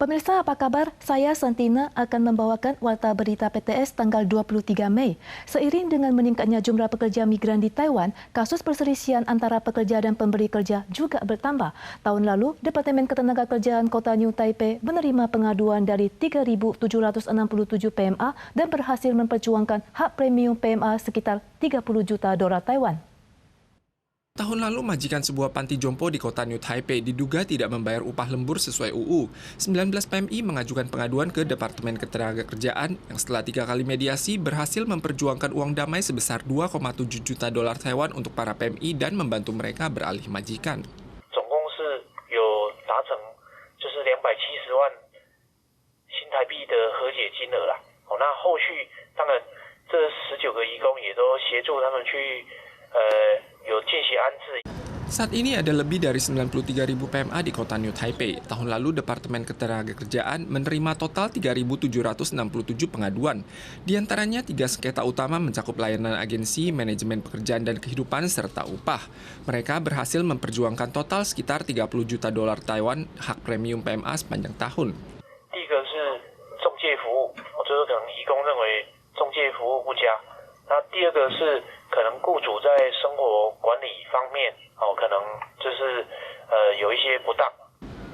Pemirsa, apa kabar? Saya Santina akan membawakan Warta Berita PTS tanggal 23 Mei. Seiring dengan meningkatnya jumlah pekerja migran di Taiwan, kasus perselisihan antara pekerja dan pemberi kerja juga bertambah. Tahun lalu, Departemen Ketenagakerjaan Kota New Taipei menerima pengaduan dari 3.767 PMA dan berhasil memperjuangkan hak premium PMA sekitar 30 juta dolar Taiwan. Tahun lalu, majikan sebuah panti jompo di kota New Taipei diduga tidak membayar upah lembur sesuai UU. 19 PMI mengajukan pengaduan ke Departemen Ketenagakerjaan yang setelah 3 kali mediasi berhasil memperjuangkan uang damai sebesar 2,7 juta dolar Taiwan untuk para PMI dan membantu mereka beralih majikan. 总共是有达成就是270万新台币的和解金额啦。那后续当然这19个移工也都协助他们去Saat ini ada lebih dari 93.000 PMA di kota New Taipei. Tahun lalu, Departemen Ketenagakerjaan menerima total 3.767 pengaduan. Di antaranya 3 sengketa utama mencakup layanan agensi, manajemen pekerjaan dan kehidupan, serta upah. Mereka berhasil memperjuangkan total sekitar 30 juta dolar Taiwan hak premium PMA sepanjang tahun. 第一个是中介服务，就是可能移工认为中介服务不佳。那第二个是可能雇主在生活管理方面，可能就是有一些不当。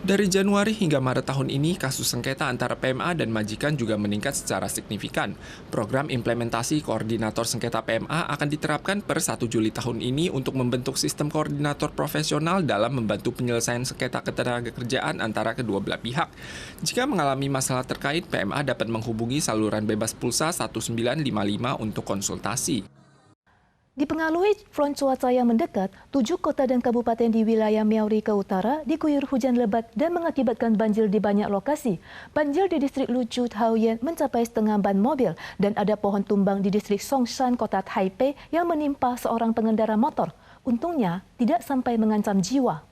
Dari Januari hingga Maret tahun ini, kasus sengketa antara PMA dan majikan juga meningkat secara signifikan. Program implementasi koordinator sengketa PMA akan diterapkan per 1 Juli tahun ini untuk membentuk sistem koordinator profesional dalam membantu penyelesaian sengketa ketenagakerjaan antara kedua belah pihak. Jika mengalami masalah terkait, PMA dapat menghubungi saluran bebas pulsa 1955 untuk konsultasi. Dipengaruhi front cuaca yang mendekat, 7 kota dan kabupaten di wilayah Miauri ke utara diguyur hujan lebat dan mengakibatkan banjir di banyak lokasi. Banjir di distrik Luchu, Taoyuan mencapai setengah ban mobil dan ada pohon tumbang di distrik Songshan, kota Taipei yang menimpa seorang pengendara motor. Untungnya, tidak sampai mengancam jiwa.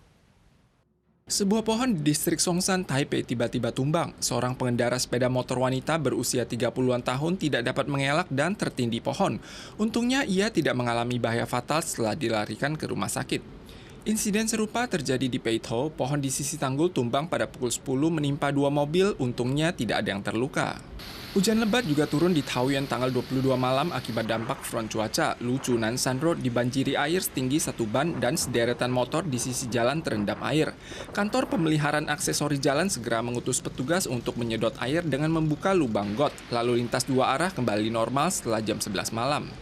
Sebuah pohon di distrik Songshan, Taipei tiba-tiba tumbang. Seorang pengendara sepeda motor wanita berusia 30-an tahun tidak dapat mengelak dan tertindih pohon. Untungnya ia tidak mengalami bahaya fatal setelah dilarikan ke rumah sakit. Insiden serupa terjadi di Peitho. Pohon di sisi tanggul tumbang pada pukul 10 menimpa 2 mobil. Untungnya tidak ada yang terluka. Hujan lebat juga turun di Taoyuan tanggal 22 malam akibat dampak front cuaca. Luchu Nanshan Road dibanjiri air setinggi 1 ban dan sederetan motor di sisi jalan terendam air. Kantor pemeliharaan aksesori jalan segera mengutus petugas untuk menyedot air dengan membuka lubang got. Lalu lintas 2 arah kembali normal setelah jam 11 malam.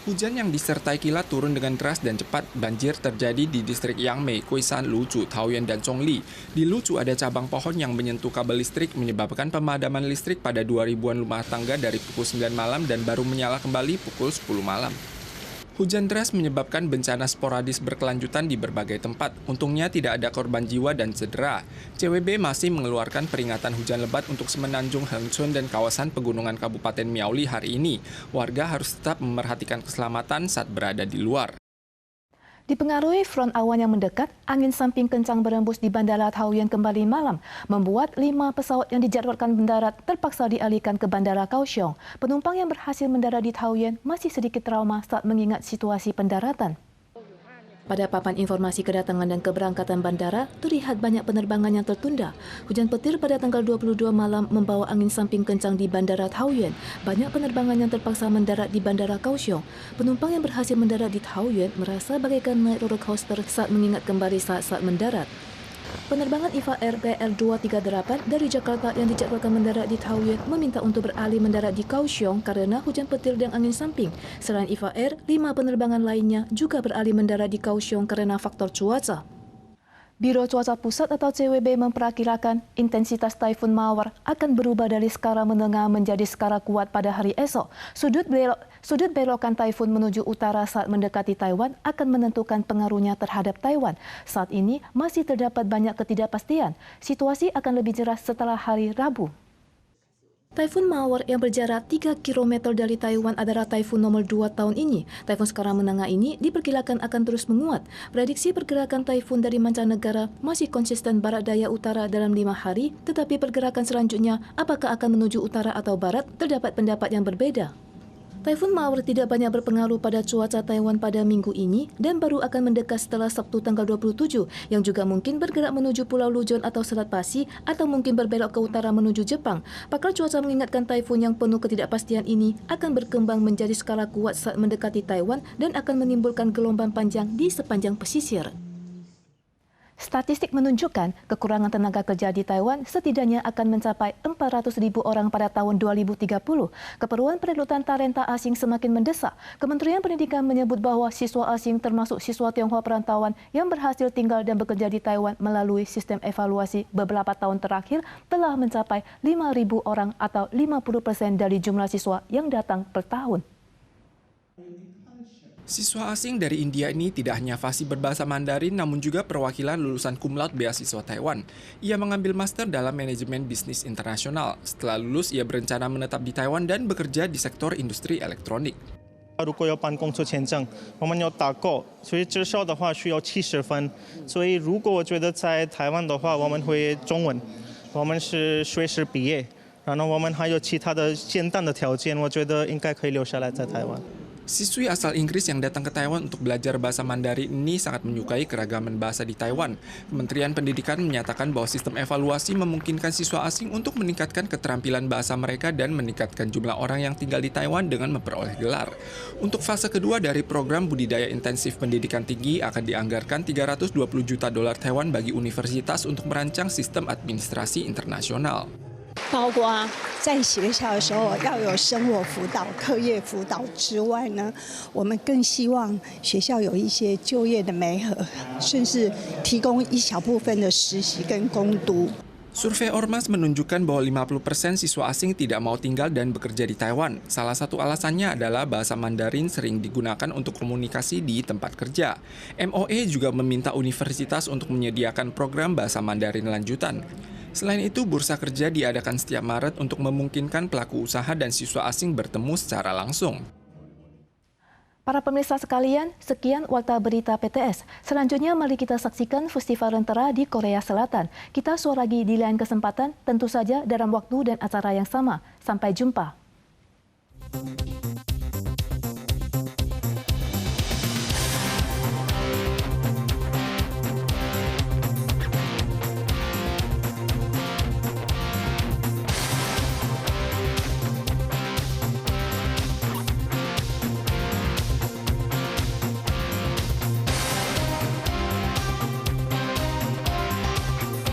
Hujan yang disertai kilat turun dengan deras dan cepat. Banjir terjadi di distrik Yangmei, Kuishan, Luchu, Taoyuan, dan Zhongli. Di Luchu ada cabang pohon yang menyentuh kabel listrik menyebabkan pemadaman listrik pada 2.000-an rumah tangga dari pukul 9 malam dan baru menyala kembali pukul 10 malam. Hujan deras menyebabkan bencana sporadis berkelanjutan di berbagai tempat. Untungnya tidak ada korban jiwa dan cedera. CWB masih mengeluarkan peringatan hujan lebat untuk semenanjung Hengchun dan kawasan pegunungan Kabupaten Miaoli hari ini. Warga harus tetap memerhatikan keselamatan saat berada di luar. Dipengaruhi front awan yang mendekat, angin samping kencang berembus di Bandara Taoyuan kembali malam, membuat 5 pesawat yang dijadwalkan mendarat terpaksa dialihkan ke Bandara Kaohsiung. Penumpang yang berhasil mendarat di Taoyuan masih sedikit trauma saat mengingat situasi pendaratan. Pada papan informasi kedatangan dan keberangkatan bandara, terlihat banyak penerbangan yang tertunda. Hujan petir pada tanggal 22 malam membawa angin samping kencang di Bandara Taoyuan. Banyak penerbangan yang terpaksa mendarat di Bandara Kaohsiung. Penumpang yang berhasil mendarat di Taoyuan merasa bagaikan naik roller coaster saat mengingat kembali saat-saat mendarat. Penerbangan IFA Air BL238 dari Jakarta yang dijadwalkan mendarat di Taoyuan meminta untuk beralih mendarat di Kaohsiung karena hujan petir dan angin samping. Selain IFA Air, 5 penerbangan lainnya juga beralih mendarat di Kaohsiung karena faktor cuaca. Biro Cuaca Pusat atau CWB memperkirakan intensitas Taifun Mawar akan berubah dari skala menengah menjadi skala kuat pada hari esok. Sudut belokan Taifun menuju utara saat mendekati Taiwan akan menentukan pengaruhnya terhadap Taiwan. Saat ini masih terdapat banyak ketidakpastian. Situasi akan lebih jelas setelah hari Rabu. Taifun Mawar yang berjarak 3 km dari Taiwan adalah taifun nomor 2 tahun ini. Taifun skala menengah ini diperkirakan akan terus menguat. Prediksi pergerakan taifun dari mancanegara masih konsisten barat daya utara dalam 5 hari, tetapi pergerakan selanjutnya apakah akan menuju utara atau barat terdapat pendapat yang berbeda. Taifun Mawar tidak banyak berpengaruh pada cuaca Taiwan pada minggu ini dan baru akan mendekat setelah Sabtu tanggal 27 yang juga mungkin bergerak menuju Pulau Luzon atau Selat Pasi atau mungkin berbelok ke utara menuju Jepang. Pakar cuaca mengingatkan taifun yang penuh ketidakpastian ini akan berkembang menjadi skala kuat saat mendekati Taiwan dan akan menimbulkan gelombang panjang di sepanjang pesisir. Statistik menunjukkan kekurangan tenaga kerja di Taiwan setidaknya akan mencapai 400.000 orang pada tahun 2030. Keperluan perekrutan talenta asing semakin mendesak. Kementerian Pendidikan menyebut bahwa siswa asing termasuk siswa Tionghoa perantauan yang berhasil tinggal dan bekerja di Taiwan melalui sistem evaluasi beberapa tahun terakhir telah mencapai 5.000 orang atau 50% dari jumlah siswa yang datang per tahun. Siswa asing dari India ini tidak hanya fasih berbahasa Mandarin, namun juga perwakilan lulusan cum laude beasiswa Taiwan. Ia mengambil master dalam manajemen bisnis internasional. Setelah lulus, ia berencana menetap di Taiwan dan bekerja di sektor industri elektronik. 如果要办工作签证，我们要打勾，所以至少的话需要70分。所以如果我觉得在台湾的话，我们会中文，我们是学士毕业，然后我们还有其他的简单的条件，我觉得应该可以留下来在台湾。 Siswi asal Inggris yang datang ke Taiwan untuk belajar bahasa Mandarin ini sangat menyukai keragaman bahasa di Taiwan. Kementerian Pendidikan menyatakan bahwa sistem evaluasi memungkinkan siswa asing untuk meningkatkan keterampilan bahasa mereka dan meningkatkan jumlah orang yang tinggal di Taiwan dengan memperoleh gelar. Untuk fase kedua dari program budidaya intensif pendidikan tinggi akan dianggarkan 320 juta dolar Taiwan bagi universitas untuk merancang sistem administrasi internasional. 包括在学校的时候要有生活辅导、课业辅导之外呢，我们更希望学校有一些就业的媒合，甚至提供一小部分的实习跟工读。 Survei Ormas menunjukkan bahwa 50% siswa asing tidak mau tinggal dan bekerja di Taiwan. Salah satu alasannya adalah bahasa Mandarin sering digunakan untuk komunikasi di tempat kerja. MOE juga meminta universitas untuk menyediakan program bahasa Mandarin lanjutan. Selain itu, bursa kerja diadakan setiap Maret untuk memungkinkan pelaku usaha dan siswa asing bertemu secara langsung. Para pemirsa sekalian, sekian Warta Berita PTS. Selanjutnya mari kita saksikan Festival Lentera di Korea Selatan. Kita suara lagi di lain kesempatan, tentu saja dalam waktu dan acara yang sama. Sampai jumpa.